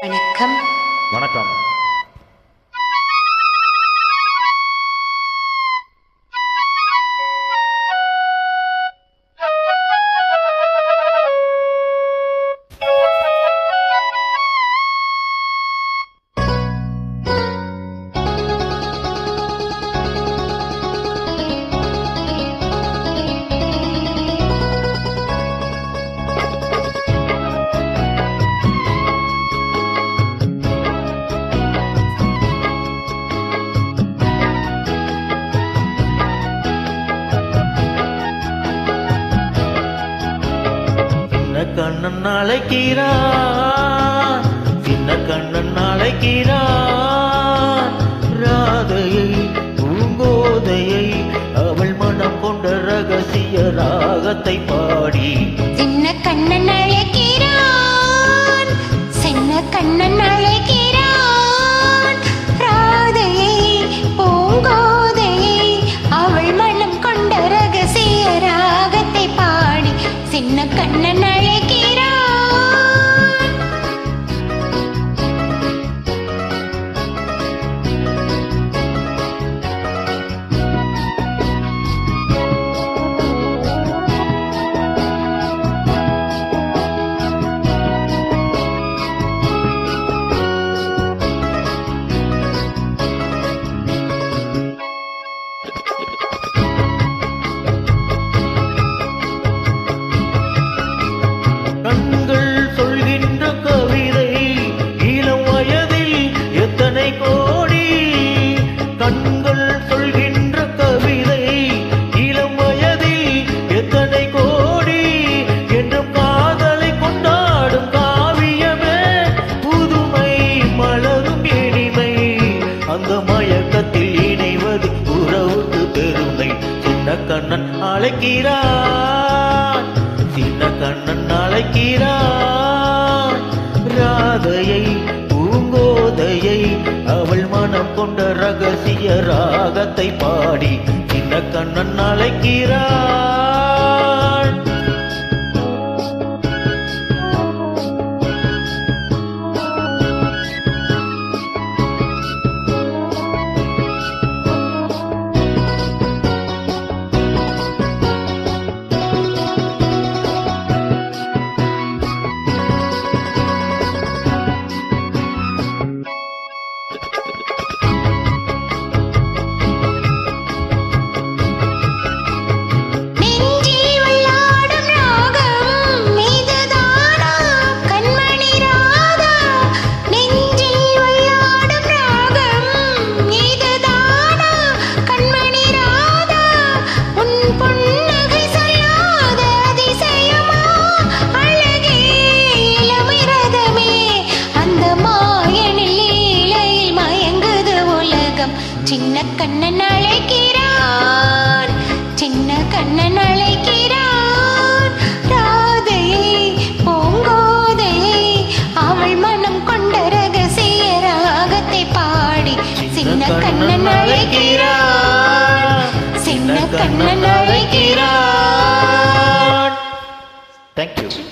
வணக்கம். வணக்கம். கண்ணன் அழைக்கிறான், சின்ன கண்ணன் அழைக்கிறான். ராதையை பூங்கோதையை அவள் மனம் கொண்ட ரகசிய ராகத்தை பாடி சின்ன கண்ணன் அழைக்கிறான், சின்ன கண்ணன் அழைக்கிறான். ராதையை பூங்கோதையை அவள் மனம் கொண்ட ரகசிய ராகத்தை பாடி சின்ன கண்ணன் கண்ணன் அழைக்கிறான், சின்ன கண்ணன் அழைக்கிறான். ராதையை பூங்கோதையை அவள் மனம் கொண்ட ரகசிய ராகத்தை பாடி சின்ன கண்ணன் அழைக்கிறான். சின்ன கண்ணன் அழைக்கிறான், சின்ன கண்ணன் அழைக்கிறான். ராதையை பூங்கோதையை அவள் மனம் கொண்ட ரகசிய ராகத்தை பாடி சின்ன கண்ணன் அழைக்கிறான், சின்ன கண்ணன் அழைக்கிறான். Thank you.